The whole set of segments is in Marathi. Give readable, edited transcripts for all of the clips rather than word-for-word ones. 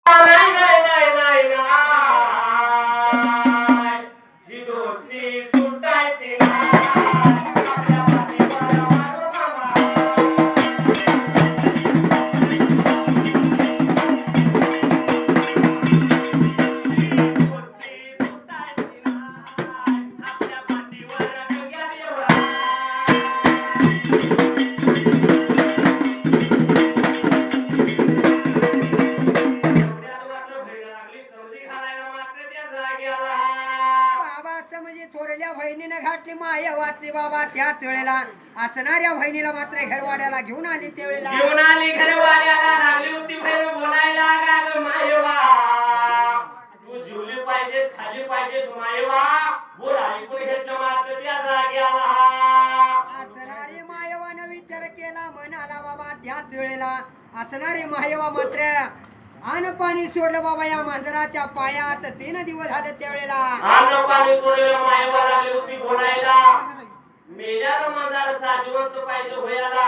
नाही नाही नाही नाही नाही ही दोस्ती सुटायची नाही आपल्या पाठीवर मारू मामा थोरल्या बहिणीने घातली मायवाची बाबा त्याच वेळेला असणाऱ्या बहिणीला मात्र घरवाड्याला घेऊन आली त्यावेळेला घेऊन आली घरवाड्याला लागली होती बहीण बोलायला ग मायवा तू जीवली पाहिजे खाली पाहिजेस मायवा बोल ऐकून घेतलं मात्र त्या जाग्याला असणारी मायवानं विचार केला म्हणाला बाबा त्याच वेळेला असणारी मायवा मात्र अन्न पाणी सोडलं बाबा या मांजराच्या पायात 3 दिवस झाले त्यावेळेला अन्न पाणी सोडलं मायवा लागली होती बोलायला मेल्याचं मांजर साजिवंत पाहिजे होयाला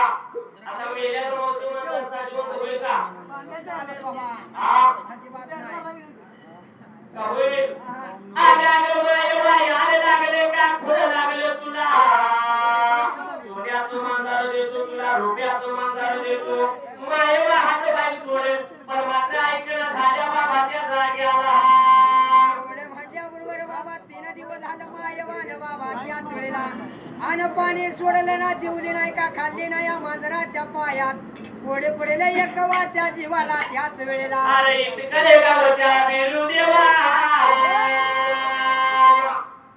आता मेल्याचं मावशी मांजर साजिवंत होईल का अजिबात नाही का होईल आले मायवा याले लागले का खोड लागले तुला सोन्याचं मांजर देतो तुला रुपयाचं मांजर देतो मायवा हात बाई सोडेल पण मात्र ऐकणं झाल्या बाबा त्या जाग्याला एवढे म्हटल्याबरोबर बाबा 3 दिवस झालं मायवानं बाबा त्याच वेळेला अन्न पाणी सोडलं ना जीवली नाही का खाल्ली नाही या मांजराच्या पायात कोडे पडेल एक वाच्या जीवाला त्याच वेळेला अरे इतकरे गावच्या बेलू देवा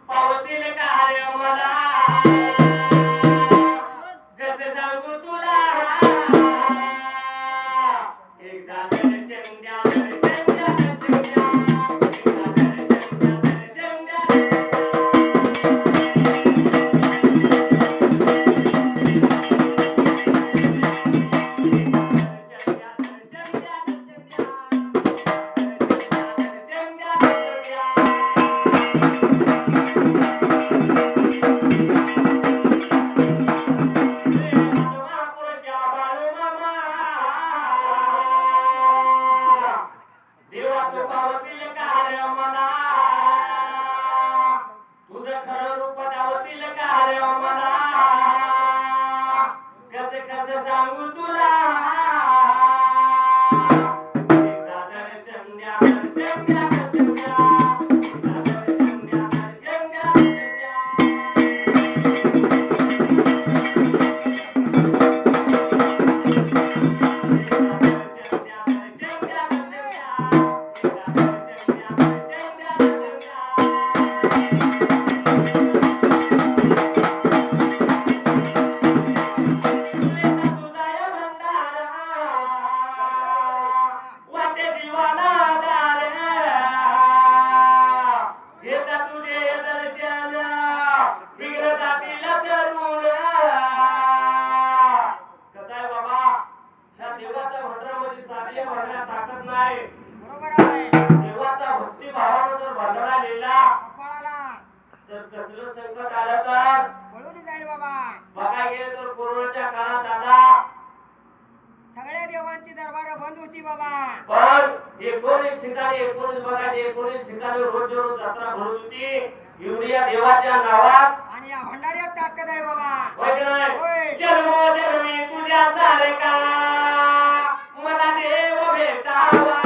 पावतील का रे मला कसं सांगू तुला एकदा दर्शन द्या दर्शन द्या दर्शन द्या एकदा दर्शन द्या दर्शन सांगू तुला एकदा दर्शन द्या दर्शन द्या दर्शन द्या एकदा दर्शन द्या दर्शन द्या बरोबर आहे देवाचा भक्ती भावानं जर भजडा लिहिला कपाळाला तर कसलं संकट आलं तर पळून जाईल बाबा बघा गेले तर कोरोनाच्या काळात दादा सगळ्या देवांची दरबार बंद होती बाबा पण 19 ठिकाणी 19 बघा 19 ठिकाणी रोज रोज जत्रा भरत होती युरिया देवाच्या नावात आणि या भंडाऱ्यात ताकद आहे बाबा होय की नाही होय जन्मोजन्मी तुझ्या सारखा मला देव भेटावा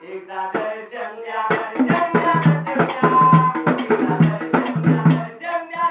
एकदा दर्शन द्या दर्शन द्या दर्शन द्या एकदा दर्शन द्या दर्शन द्या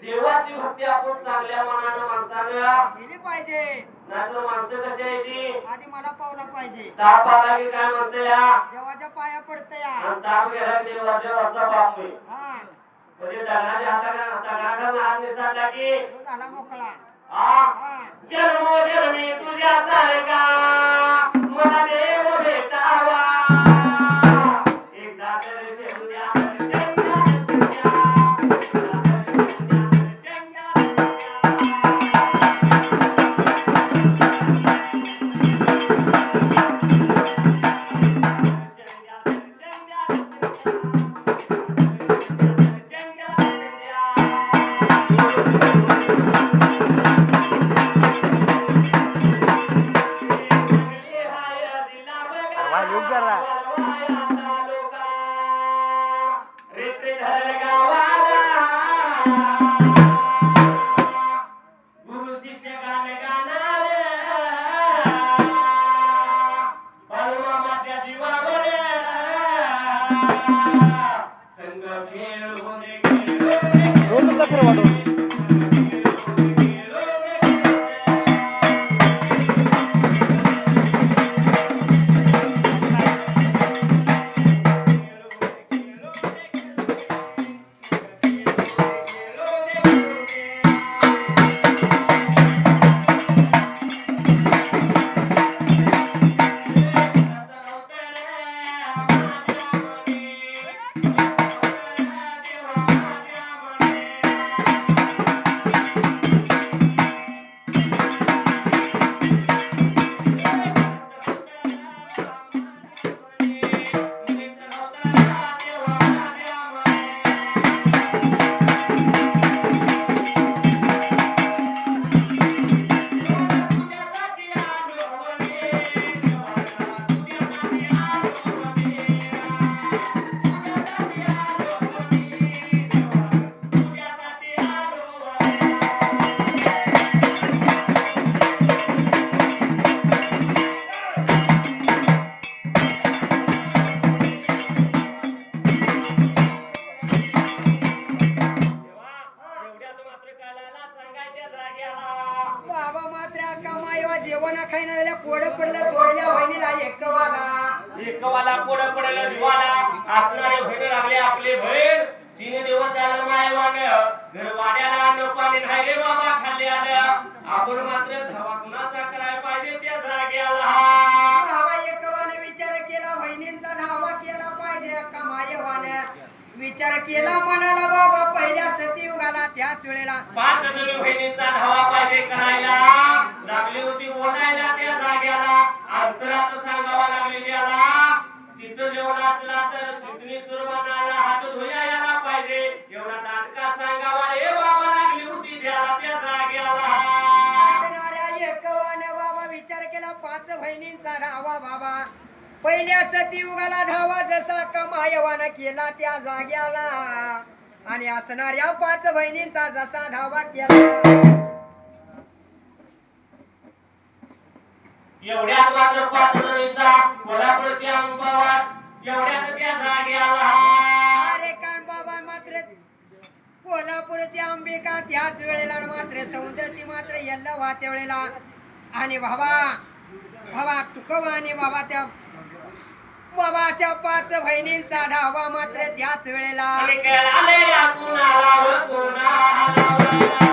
देवाची भक्ती आपण चांगल्या मनानं माणसानं केली पाहिजे नाहीतर माणसं कशी आहे ती आधी मला पावला पाहिजे ताप आला की काय म्हणते या देवाच्या पाया पडतं या आणि ताप गेला की देवाच्या वरचा बाप होय हा म्हणजे दगडाखाली हात निसरला की तो झाला मोकळा आ हा जन्मोजन्मी तुझ्या सारखा मला देव भेटावा एकदा तरी शेवट्या बाबा मात्र कमाईवा जेवण खायला कोड पडलं चोरल्या बहिणीला एकवाला कोड पडेल जीवाला असणारे बहीण लागले आपले बहीण 3 दिवस झालं मायवान घर वाड्याला अन्न पाणी नाही रे बाबा खाल्ले आलं आपण मात्र धवाकुणाचा करायला पाहिजे त्या जाग्याला बाबा एकवाने विचार केला बहिणींचा धावा केला पाहिजे कमाईवाने विचार केला मनाला बाबा पहिल्या सतीयुगाला त्याच वेळेला 5 जणी बहिणींचा धावा पाहिजे करायला लागली होती बोलायला त्या जाग्याला अंतरात सांगावा लागली त्याला तिथं जेवणातला तर चिचणी सुरबानाला हात धुया यायला पाहिजे एवढा दाटका सांगावा रे बाबा लागली होती त्याला त्या जाग्याला असणाऱ्या एकवाने बाबा विचार केला 5 बहिणींचा धावा बाबा पहिल्या सतीयुगाला धावा जसा कमायवाना केला त्या जाग्याला आणि असणाऱ्या 5 बहिणींचा जसा धावा केला एवढ्यात मात्र 5 जणींचा कोल्हापूरच्या अंबावर एवढ्यात त्या जाग्याला अरे कान बाबा मात्र कोल्हापूरची अंबिका त्याच वेळेला मात्र सौंदर्य मात्र यल्ला वात्या वेळेला आणि बाबा तुकवा आणि बाबा त्या बाबा अशा 5 बहिणींचा धावा मात्र त्याच वेळेला आणि केला या कुणाला व कुणाला